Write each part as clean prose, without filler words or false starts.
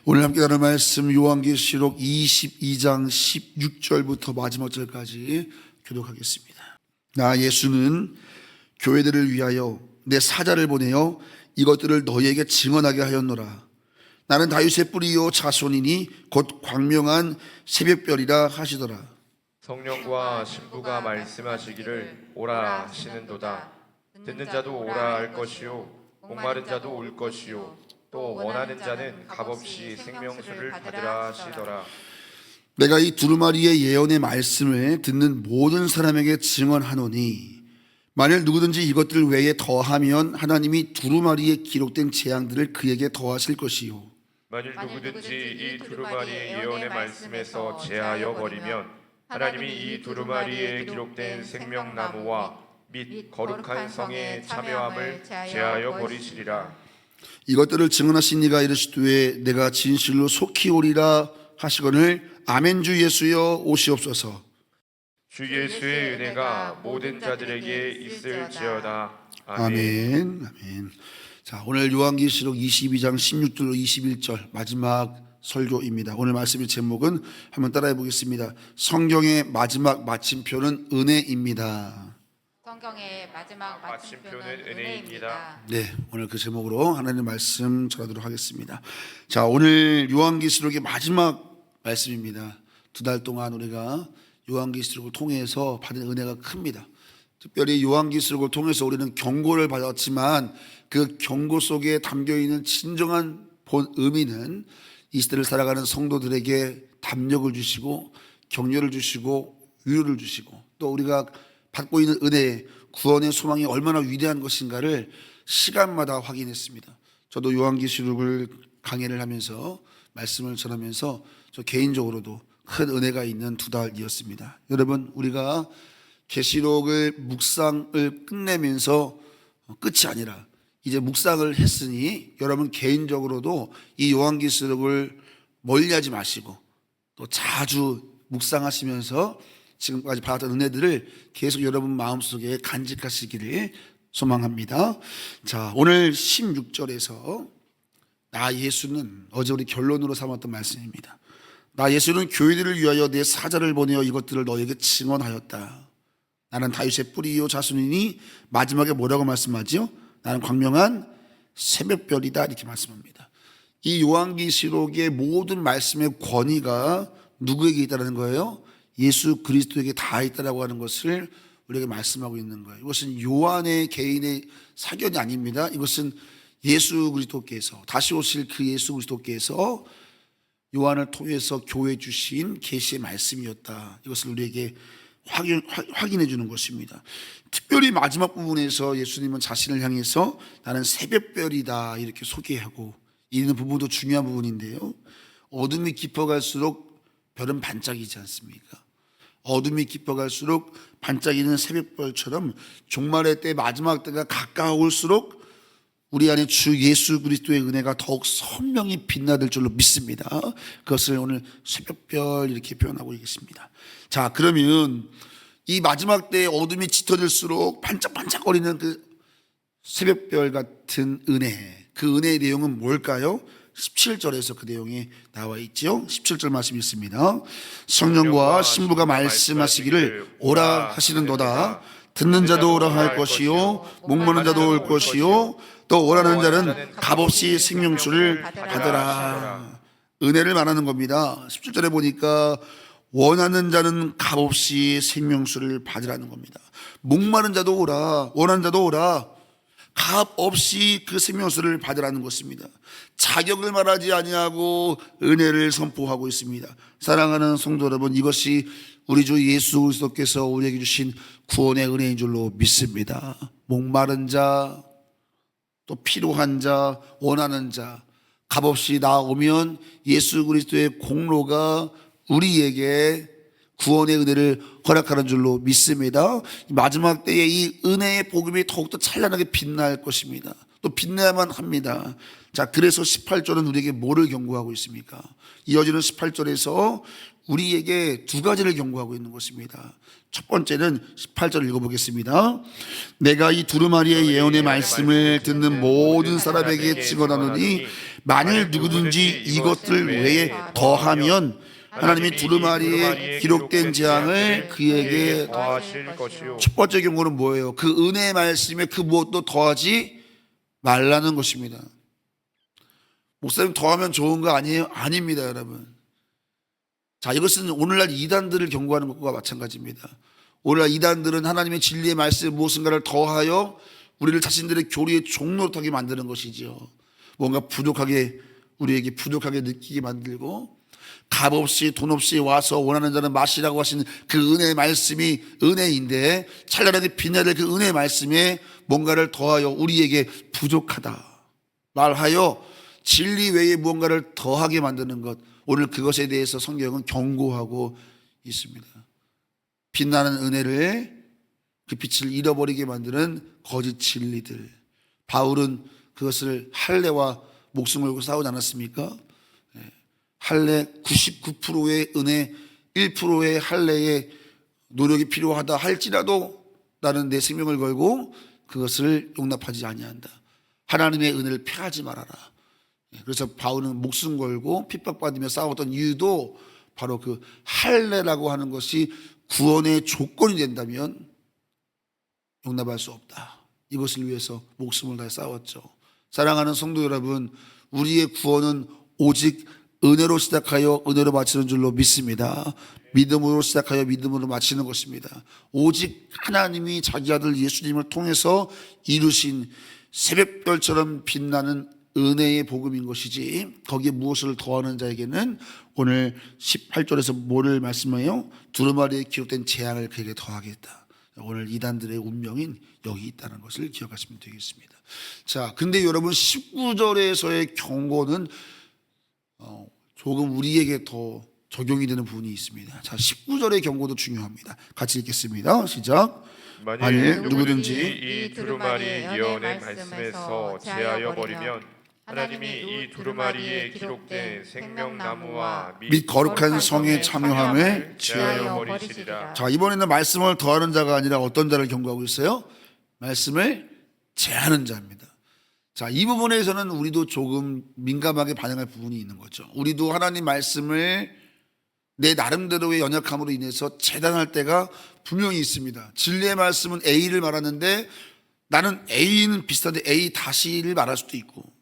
오늘 함께 나눌 말씀 요한계시록 22장 16절부터 마지막 절까지 교독하겠습니다. 나 예수는 교회들을 위하여 내 사자를 보내어 이것들을 너희에게 증언하게 하였노라. 나는 다윗의 뿌리요 자손이니 곧 광명한 새벽별이라 하시더라. 성령과 신부가 말씀하시기를 오라 하시는도다. 듣는 자도 오라 할 것이요 목마른 자도 올 것이요 또 원하는 자는 값없이 생명수를 받으라 하시더라. 내가 이 두루마리의 예언의 말씀을 듣는 모든 사람에게 증언하노니 만일 누구든지 이것들 외에 더하면 하나님이 두루마리에 기록된 재앙들을 그에게 더하실 것이요 만일 누구든지 이 두루마리의 예언의 말씀에서 제하여 버리면 하나님이 이 두루마리에 기록된 생명나무와 및 거룩한 성에 참여함을 제하여 버리시리라. 이것들을 증언하신 이가 이르시되 내가 진실로 속히 오리라 하시거늘 아멘. 주 예수여 오시옵소서. 주 예수의 은혜가 모든 자들에게 있을지어다. 아멘. 아멘. 아멘. 자, 오늘 요한계시록 22장 16절로 21절 마지막 설교입니다. 오늘 말씀의 제목은 한번 따라해 보겠습니다. 성경의 마지막 마침표는 은혜입니다. 성경의 마지막 마침표는 은혜입니다. 네, 오늘 그 제목으로 하나님의 말씀 전하도록 하겠습니다. 자, 오늘 요한계시록의 마지막 말씀입니다. 2달 동안 우리가 요한계시록을 통해서 받은 은혜가 큽니다. 특별히 요한계시록을 통해서 우리는 경고를 받았지만 그 경고 속에 담겨있는 진정한 본 의미는 이 시대를 살아가는 성도들에게 담력을 주시고 격려를 주시고 위로를 주시고 또 우리가 받고 있는 은혜, 구원의 소망이 얼마나 위대한 것인가를 시간마다 확인했습니다. 저도 요한계시록을 강해를 하면서 말씀을 전하면서 저 개인적으로도 큰 은혜가 있는 2달이었습니다. 여러분, 우리가 계시록을 묵상을 끝내면서 끝이 아니라 이제 묵상을 했으니 여러분 개인적으로도 이 요한계시록을 멀리하지 마시고 또 자주 묵상하시면서 지금까지 받았던 은혜들을 계속 여러분 마음속에 간직하시기를 소망합니다. 자, 오늘 16절에서 나 예수는 어제 우리 결론으로 삼았던 말씀입니다. 나 예수는 교회들을 위하여 내 사자를 보내어 이것들을 너에게 증언하였다. 나는 다윗의 뿌리요 자손이니 마지막에 뭐라고 말씀하지요? 나는 광명한 새벽별이다 이렇게 말씀합니다. 이 요한계시록의 모든 말씀의 권위가 누구에게 있다는 거예요? 예수 그리스도에게 다 있다라고 하는 것을 우리에게 말씀하고 있는 거예요. 이것은 요한의 개인의 사견이 아닙니다. 이것은 예수 그리스도께서 다시 오실 그 예수 그리스도께서 요한을 통해서 교회 주신 계시의 말씀이었다. 이것을 우리에게 확인해 주는 것입니다. 특별히 마지막 부분에서 예수님은 자신을 향해서 나는 새벽별이다 이렇게 소개하고 있는 부분도 중요한 부분인데요. 어둠이 깊어갈수록 별은 반짝이지 않습니까? 어둠이 깊어갈수록 반짝이는 새벽별처럼 종말의 때 마지막 때가 가까울수록 우리 안에 주 예수 그리스도의 은혜가 더욱 선명히 빛나들 줄로 믿습니다. 그것을 오늘 새벽별 이렇게 표현하고 있겠습니다. 자, 그러면 이 마지막 때에 어둠이 짙어질수록 반짝반짝거리는 그 새벽별 같은 은혜, 그 은혜의 내용은 뭘까요? 17절에서 그 내용이 나와 있죠. 17절 말씀 있습니다. 성령과 신부가 말씀하시기를 오라 하시는도다. 듣는 자도 오라 할 것이요 목마른 자도 올 것이요 또 원하는 자는 값없이 생명수를 받으라. 은혜를 말하는 겁니다. 17절에 보니까 원하는 자는 값없이 생명수를 받으라는 겁니다. 목마른 자도 오라, 원하는 자도 오라. 값 없이 그 생명수를 받으라는 것입니다. 자격을 말하지 아니하고 은혜를 선포하고 있습니다. 사랑하는 성도 여러분, 이것이 우리 주 예수 그리스도께서 우리에게 주신 구원의 은혜인 줄로 믿습니다. 목마른 자, 또 필요한 자, 원하는 자, 값없이 나오면 예수 그리스도의 공로가 우리에게 구원의 은혜를 허락하는 줄로 믿습니다. 마지막 때에 이 은혜의 복음이 더욱더 찬란하게 빛날 것입니다. 또 빛나야만 합니다. 자, 그래서 18절은 우리에게 뭐를 경고하고 있습니까? 이어지는 18절에서 우리에게 두 가지를 경고하고 있는 것입니다. 첫 번째는 18절 읽어보겠습니다. 내가 이 두루마리의 예언의 말씀을 듣는 모든 사람에게 증언하노니 만일 누구든지 이것들 외에 더하면 하나님이 두루마리에 기록된 재앙을 그에게 더하실 것이요 첫 번째 경고는 뭐예요? 그 은혜의 말씀에 그 무엇도 더하지 말라는 것입니다. 목사님 더하면 좋은 거 아니에요? 아닙니다, 여러분. 자, 이것은 오늘날 이단들을 경고하는 것과 마찬가지입니다. 오늘날 이단들은 하나님의 진리의 말씀에 무엇인가를 더하여 우리를 자신들의 교리의 종노릇하게 만드는 것이죠. 뭔가 부족하게, 우리에게 부족하게 느끼게 만들고, 값없이 돈 없이 와서 원하는 자는 마시라고 하시는 그 은혜의 말씀이 은혜인데, 찬란하게 빛나야 될 그 은혜의 말씀에 뭔가를 더하여 우리에게 부족하다 말하여 진리 외에 무언가를 더하게 만드는 것, 오늘 그것에 대해서 성경은 경고하고 있습니다. 빛나는 은혜를, 그 빛을 잃어버리게 만드는 거짓 진리들. 바울은 그것을 할례와 목숨 걸고 싸우지 않았습니까? 할례 99%의 은혜, 1%의 할례의 노력이 필요하다 할지라도 나는 내 생명을 걸고 그것을 용납하지 아니한다. 하나님의 은혜를 폐하지 말아라. 그래서 바울은 목숨 걸고 핍박받으며 싸웠던 이유도 바로 그 할례라고 하는 것이 구원의 조건이 된다면 용납할 수 없다. 이것을 위해서 목숨을 다해 싸웠죠. 사랑하는 성도 여러분, 우리의 구원은 오직 은혜로 시작하여 은혜로 마치는 줄로 믿습니다. 믿음으로 시작하여 믿음으로 마치는 것입니다. 오직 하나님이 자기 아들 예수님을 통해서 이루신 새벽별처럼 빛나는 은혜의 복음인 것이지, 거기에 무엇을 더하는 자에게는 오늘 18절에서 뭐를 말씀해요? 두루마리에 기록된 재앙을 그에게 더하겠다. 오늘 이단들의 운명인 여기 있다는 것을 기억하시면 되겠습니다. 자, 근데 여러분 19절에서의 경고는 조금 우리에게 더 적용이 되는 부분이 있습니다. 자, 19절의 경고도 중요합니다. 같이 읽겠습니다. 시작. 만일 누구든지 이 두루마리 예언의 말씀에서 제하여 버리면 하나님이 이 두루마리에 기록된 생명나무와 및 거룩한 성에 참여함을 제하여 버리시리라. 자, 이번에는 말씀을 더하는 자가 아니라 어떤 자를 경고하고 있어요? 말씀을 제하는 자입니다. 자, 이 부분에서는 우리도 조금 민감하게 반응할 부분이 있는 거죠. 우리도 하나님 말씀을 내 나름대로의 연약함으로 인해서 재단할 때가 분명히 있습니다. 진리의 말씀은 A를 말하는데 나는 A는 비슷한데 A-를 말할 수도 있고,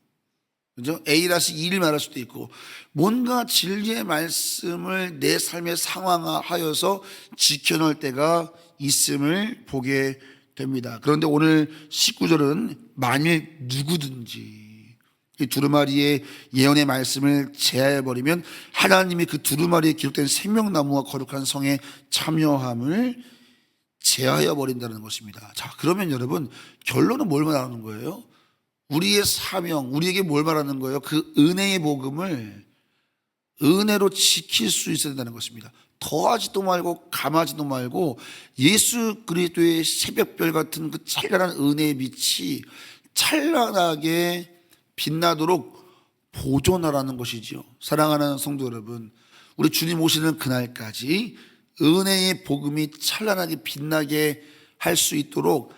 그죠? A-2를 말할 수도 있고, 뭔가 진리의 말씀을 내 삶에 상황화하여서 지켜놓을 때가 있음을 보게 됩니다. 그런데 오늘 19절은 만일 누구든지 이 두루마리의 예언의 말씀을 제하여버리면 하나님이 그 두루마리에 기록된 생명나무와 거룩한 성에 참여함을 제하여버린다는 것입니다. 자, 그러면 여러분 결론은 뭘 말하는 거예요? 우리의 사명, 우리에게 뭘 말하는 거예요? 그 은혜의 복음을 은혜로 지킬 수 있어야 된다는 것입니다. 더하지도 말고 감하지도 말고 예수 그리스도의 새벽별 같은 그 찬란한 은혜의 빛이 찬란하게 빛나도록 보존하라는 것이지요. 사랑하는 성도 여러분, 우리 주님 오시는 그날까지 은혜의 복음이 찬란하게 빛나게 할 수 있도록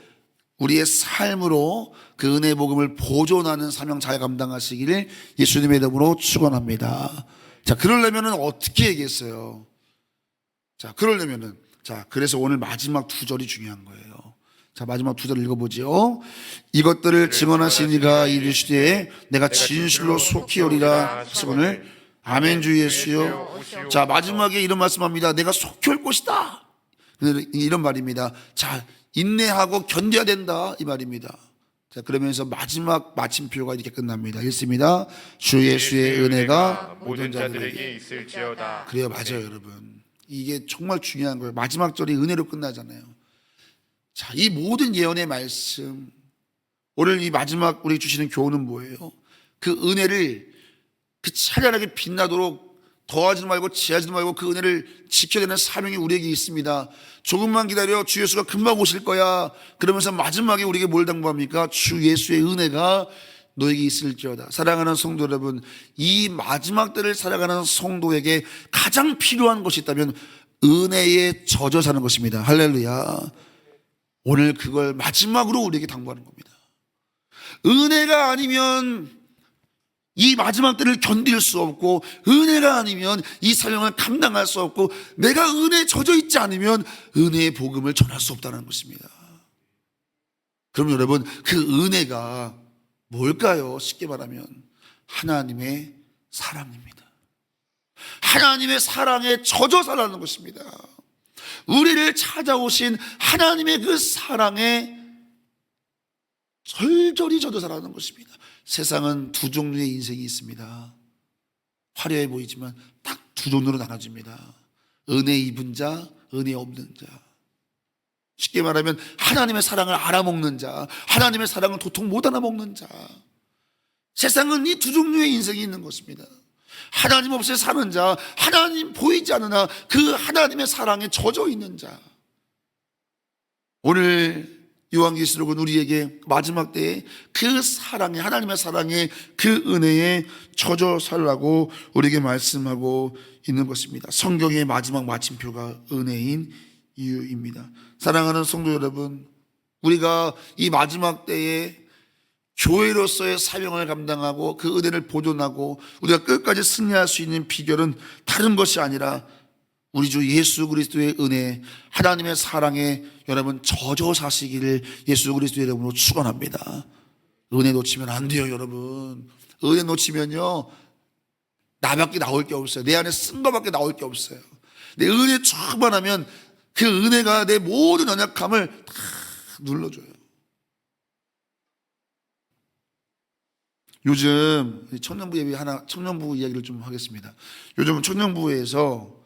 우리의 삶으로 그 은혜의 복음을 보존하는 사명 잘 감당하시기를 예수님의 이름으로 축원합니다. 자, 그러려면 어떻게 얘기했어요? 자, 그러려면은, 자, 그래서 오늘 마지막 두 절이 중요한 거예요. 자, 마지막 두 절 읽어보지요. 이것들을 증언하신 이가 이르시되 내가 진실로 속히 오리라 하시거늘 아멘 주 예수여. 자, 마지막에 이런 말씀합니다. 내가 속히 올 것이다. 이런 말입니다. 자, 인내하고 견뎌야 된다 이 말입니다. 자, 그러면서 마지막 마침표가 이렇게 끝납니다. 읽습니다. 주 예수의 은혜가 모든 자들에게 있을지어다. 그래요, 맞아요, 여러분. 이게 정말 중요한 거예요. 마지막 절이 은혜로 끝나잖아요. 자, 이 모든 예언의 말씀, 오늘 이 마지막 우리 주시는 교훈은 뭐예요? 그 은혜를 그 찬란하게 빛나도록 더하지도 말고 제하지도 말고 그 은혜를 지켜야 되는 사명이 우리에게 있습니다. 조금만 기다려, 주 예수가 금방 오실 거야. 그러면서 마지막에 우리에게 뭘 당부합니까? 주 예수의 은혜가 너에게 있을지어다. 사랑하는 성도 여러분, 이 마지막 때를 살아가는 성도에게 가장 필요한 것이 있다면 은혜에 젖어 사는 것입니다. 할렐루야. 오늘 그걸 마지막으로 우리에게 당부하는 겁니다. 은혜가 아니면 이 마지막 때를 견딜 수 없고, 은혜가 아니면 이 사명을 감당할 수 없고, 내가 은혜에 젖어 있지 않으면 은혜의 복음을 전할 수 없다는 것입니다. 그럼 여러분, 그 은혜가 뭘까요? 쉽게 말하면 하나님의 사랑입니다. 하나님의 사랑에 젖어 살라는 것입니다. 우리를 찾아오신 하나님의 그 사랑에 절절히 젖어 살라는 것입니다. 세상은 두 종류의 인생이 있습니다. 화려해 보이지만 딱 두 종류로 나눠집니다. 은혜 입은 자, 은혜 없는 자. 쉽게 말하면 하나님의 사랑을 알아먹는 자, 하나님의 사랑을 도통 못 알아먹는 자. 세상은 이 두 종류의 인생이 있는 것입니다. 하나님 없이 사는 자, 하나님 보이지 않으나 그 하나님의 사랑에 젖어 있는 자. 오늘 요한계시록은 우리에게 마지막 때에 그 사랑에, 하나님의 사랑에, 그 은혜에 젖어 살라고 우리에게 말씀하고 있는 것입니다. 성경의 마지막 마침표가 은혜인 이유입니다. 사랑하는 성도 여러분, 우리가 이 마지막 때에 교회로서의 사명을 감당하고 그 은혜를 보존하고 우리가 끝까지 승리할 수 있는 비결은 다른 것이 아니라 우리 주 예수 그리스도의 은혜, 하나님의 사랑에 여러분 젖어 사시기를 예수 그리스도의 이름으로 축원합니다. 은혜 놓치면 안 돼요, 여러분. 은혜 놓치면요, 나밖에 나올 게 없어요. 내 안에 쓴 거밖에 나올 게 없어요. 내 은혜 충만하면 그 은혜가 내 모든 연약함을 다 눌러줘요. 요즘 청년부 예배 청년부 이야기를 좀 하겠습니다. 요즘 청년부에서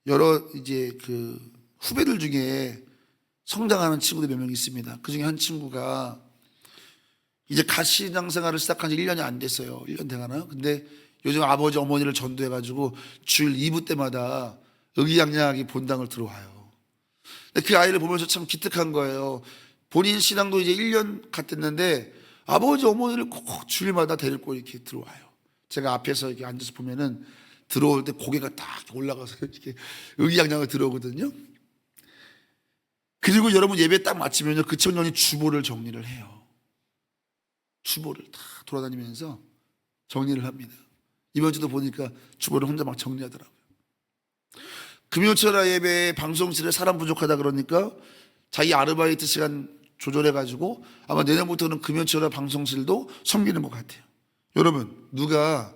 여러 이제 그 후배들 중에 성장하는 친구들이 몇 명 있습니다. 그 중에 한 친구가 이제 갓신앙 생활을 시작한 지 1년이 안 됐어요. 1년 돼가나? 근데 요즘 아버지 어머니를 전도해가지고 주일 2부 때마다 의기양양하게 본당을 들어와요. 근데 그 아이를 보면서 참 기특한 거예요. 본인 신앙도 이제 1년 갔댔는데 아버지 어머니를 꼭 주일마다 데리고 이렇게 들어와요. 제가 앞에서 이렇게 앉아서 보면은 들어올 때 고개가 딱 올라가서 이렇게 의기양양을 들어오거든요. 그리고 여러분 예배 딱 마치면요, 그 청년이 주보를 정리를 해요. 주보를 다 돌아다니면서 정리를 합니다. 이번 주도 보니까 주보를 혼자 막 정리하더라고요. 금요철야 예배 방송실에 사람 부족하다 그러니까 자기 아르바이트 시간 조절해가지고 아마 내년부터는 금요철야 방송실도 섬기는 것 같아요. 여러분, 누가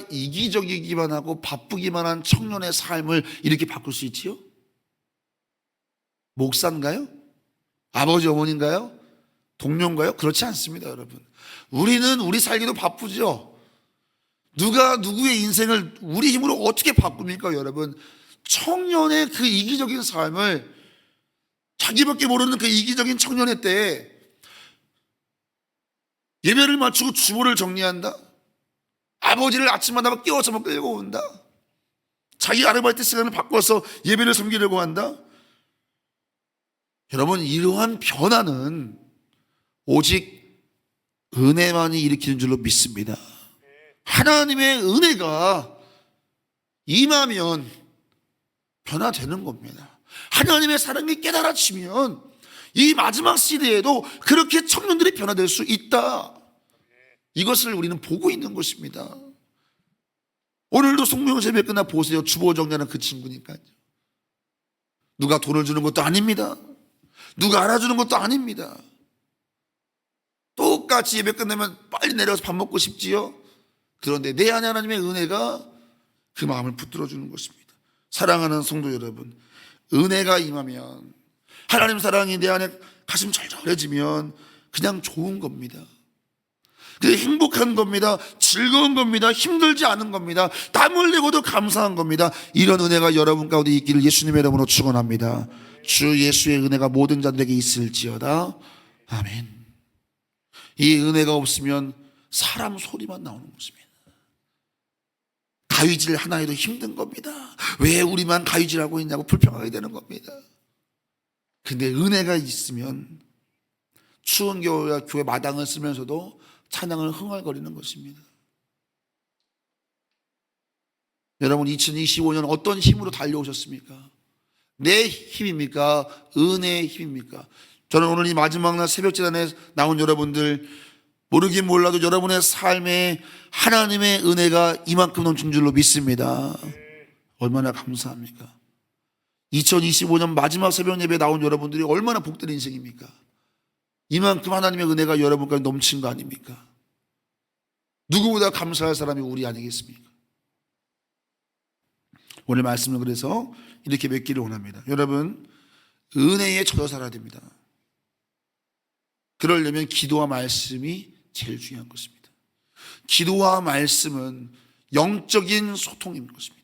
이기적이기만 하고 바쁘기만 한 청년의 삶을 이렇게 바꿀 수 있지요? 목사인가요? 아버지 어머니인가요? 동료인가요? 그렇지 않습니다, 여러분. 우리는 우리 살기도 바쁘죠. 누가 누구의 인생을 우리 힘으로 어떻게 바꿉니까, 여러분? 청년의 그 이기적인 삶을, 자기밖에 모르는 그 이기적인 청년의 때에 예배를 마치고 주보를 정리한다. 아버지를 아침마다 깨워서 끌고 온다. 자기 아르바이트 시간을 바꿔서 예배를 섬기려고 한다. 여러분, 이러한 변화는 오직 은혜만이 일으키는 줄로 믿습니다. 하나님의 은혜가 임하면 변화되는 겁니다. 하나님의 사랑이 깨달아지면 이 마지막 시대에도 그렇게 청년들이 변화될 수 있다. 이것을 우리는 보고 있는 것입니다. 오늘도 성령 예배 끝나 보세요. 주보 정리하는 그 친구니까요. 누가 돈을 주는 것도 아닙니다. 누가 알아주는 것도 아닙니다. 똑같이 예배 끝나면 빨리 내려가서 밥 먹고 싶지요. 그런데 내 안에 하나님의 은혜가 그 마음을 붙들어 주는 것입니다. 사랑하는 성도 여러분, 은혜가 임하면, 하나님 사랑이 내 안에 가슴 절절해지면 그냥 좋은 겁니다. 그게 행복한 겁니다. 즐거운 겁니다. 힘들지 않은 겁니다. 땀 흘리고도 감사한 겁니다. 이런 은혜가 여러분 가운데 있기를 예수님의 이름으로 축원합니다. 주 예수의 은혜가 모든 자들에게 있을지어다. 아멘. 이 은혜가 없으면 사람 소리만 나오는 것입니다. 가위질 하나 해도 힘든 겁니다. 왜 우리만 가위질하고 있냐고 불평하게 되는 겁니다. 근데 은혜가 있으면 추운 겨울야 교회 마당을 쓰면서도 찬양을 흥얼거리는 것입니다. 여러분, 2025년 어떤 힘으로 달려오셨습니까? 내 힘입니까? 은혜의 힘입니까? 저는 오늘 이 마지막 날 새벽 재단에 나온 여러분들 모르긴 몰라도 여러분의 삶에 하나님의 은혜가 이만큼 넘친 줄로 믿습니다. 얼마나 감사합니까? 2025년 마지막 새벽 예배에 나온 여러분들이 얼마나 복된 인생입니까? 이만큼 하나님의 은혜가 여러분까지 넘친 거 아닙니까? 누구보다 감사할 사람이 우리 아니겠습니까? 오늘 말씀을 그래서 이렇게 맺기를 원합니다. 여러분, 은혜에 젖어 살아야 됩니다. 그러려면 기도와 말씀이 제일 중요한 것입니다. 기도와 말씀은 영적인 소통인 것입니다.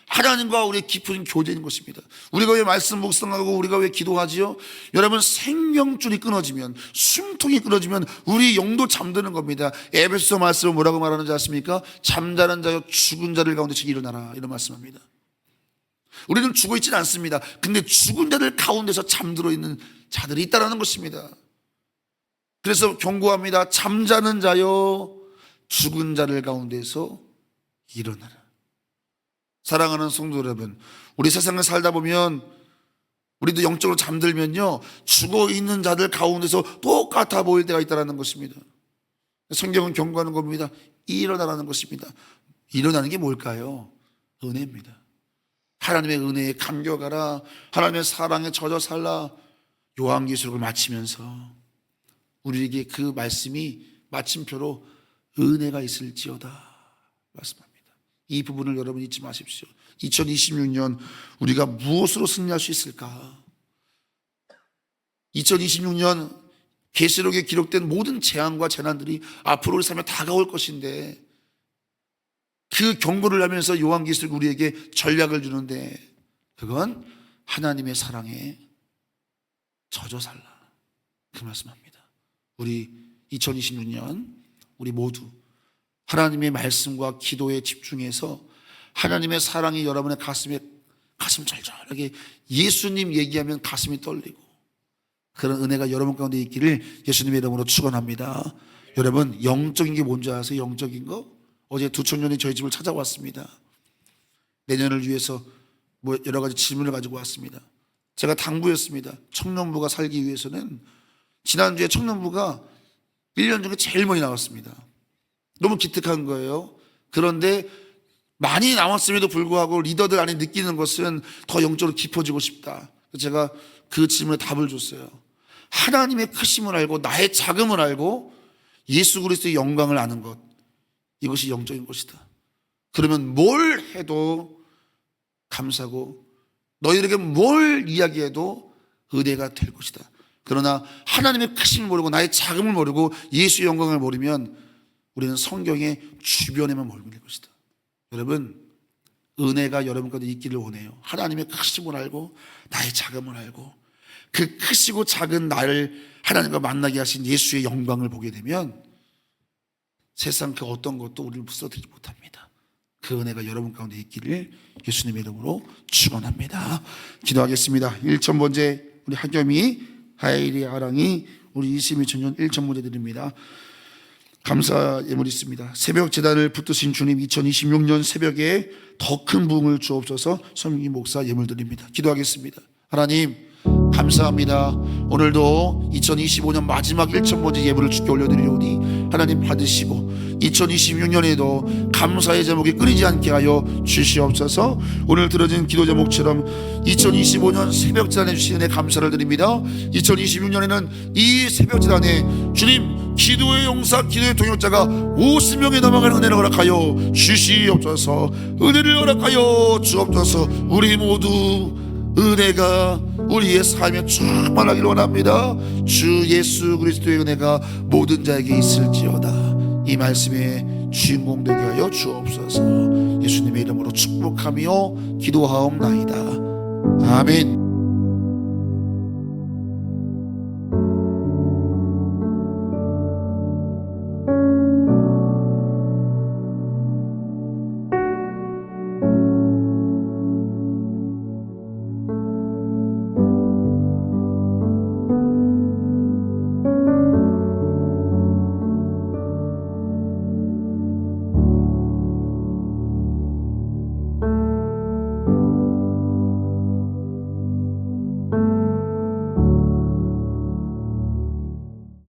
하나님과 우리의 깊은 교제인 것입니다. 우리가 왜 말씀 묵상하고 우리가 왜 기도하지요? 여러분, 생명줄이 끊어지면, 숨통이 끊어지면 우리 영도 잠드는 겁니다. 에베소 말씀은 뭐라고 말하는지 아십니까? 잠자는 자여 죽은 자들 가운데서 일어나라, 이런 말씀합니다. 우리는 죽어 있지는 않습니다. 근데 죽은 자들 가운데서 잠들어 있는 자들이 있다는 것입니다. 그래서 경고합니다. 잠자는 자여 죽은 자들 가운데서 일어나라. 사랑하는 성도 여러분, 우리 세상을 살다 보면 우리도 영적으로 잠들면요, 죽어 있는 자들 가운데서 똑같아 보일 때가 있다는 것입니다. 성경은 경고하는 겁니다. 일어나라는 것입니다. 일어나는 게 뭘까요? 은혜입니다. 하나님의 은혜에 감격하라. 하나님의 사랑에 젖어 살라. 요한계시록을 마치면서 우리에게 그 말씀이 마침표로 은혜가 있을지어다 말씀합니다. 이 부분을 여러분 잊지 마십시오. 2026년 우리가 무엇으로 승리할 수 있을까? 2026년 계시록에 기록된 모든 재앙과 재난들이 앞으로 우리 삶에 다가올 것인데, 그 경고를 하면서 요한계시록 우리에게 전략을 주는데, 그건 하나님의 사랑에 젖어 살라, 그 말씀합니다. 우리 2026년 우리 모두 하나님의 말씀과 기도에 집중해서 하나님의 사랑이 여러분의 가슴 절절하게, 예수님 얘기하면 가슴이 떨리고 그런 은혜가 여러분 가운데 있기를 예수님의 이름으로 축원합니다. 여러분, 영적인 게 뭔지 아세요? 영적인 거? 어제 두 청년이 저희 집을 찾아왔습니다. 내년을 위해서 여러 가지 질문을 가지고 왔습니다. 제가 당부했습니다. 청년부가 살기 위해서는, 지난주에 청년부가 1년 중에 제일 많이 나왔습니다. 너무 기특한 거예요. 그런데 많이 나왔음에도 불구하고 리더들 안에 느끼는 것은 더 영적으로 깊어지고 싶다. 제가 그 질문에 답을 줬어요. 하나님의 크심을 알고 나의 작음을 알고 예수 그리스도의 영광을 아는 것, 이것이 영적인 것이다. 그러면 뭘 해도 감사고 너희에게 뭘 이야기해도 은혜가 될 것이다. 그러나 하나님의 크심을 모르고 나의 작음을 모르고 예수의 영광을 모르면 우리는 성경의 주변에만 머물게 될 것이다. 여러분, 은혜가 여러분 가운데 있기를 원해요. 하나님의 크심을 알고 나의 작음을 알고 그 크시고 작은 나를 하나님과 만나게 하신 예수의 영광을 보게 되면 세상 그 어떤 것도 우리를 쓰러뜨리지 못합니다. 그 은혜가 여러분 가운데 있기를 예수님의 이름으로 축원합니다. 기도하겠습니다. 1,000번째 우리 하겸이, 하이리, 아랑이, 우리 이시미 청년 1,000번째 드립니다. 감사 예물이 있습니다. 새벽 제단을 붙드신 주님, 2026년 새벽에 더 큰 부흥을 주옵소서. 성기 목사 예물 드립니다. 기도하겠습니다. 하나님 감사합니다. 오늘도 2025년 마지막 1,000번째 예물을 주께 올려드리오니 하나님 받으시고 2026년에도 감사의 제목이 끊이지 않게 하여 주시옵소서. 오늘 들어진 기도 제목처럼 2025년 새벽 제단에 주신 은혜 감사를 드립니다. 2026년에는 이 새벽 제단에 주님 기도의 용사, 기도의 동역자가 50명이 넘어가는 은혜를 허락하여 주시옵소서. 은혜를 허락하여 주옵소서. 우리 모두 은혜가 우리의 삶에 충만하기를 원합니다. 주 예수 그리스도의 은혜가 모든 자에게 있을지어다. 이 말씀의 주인공 되게 하여 주옵소서. 예수님의 이름으로 축복하며 기도하옵나이다. 아멘.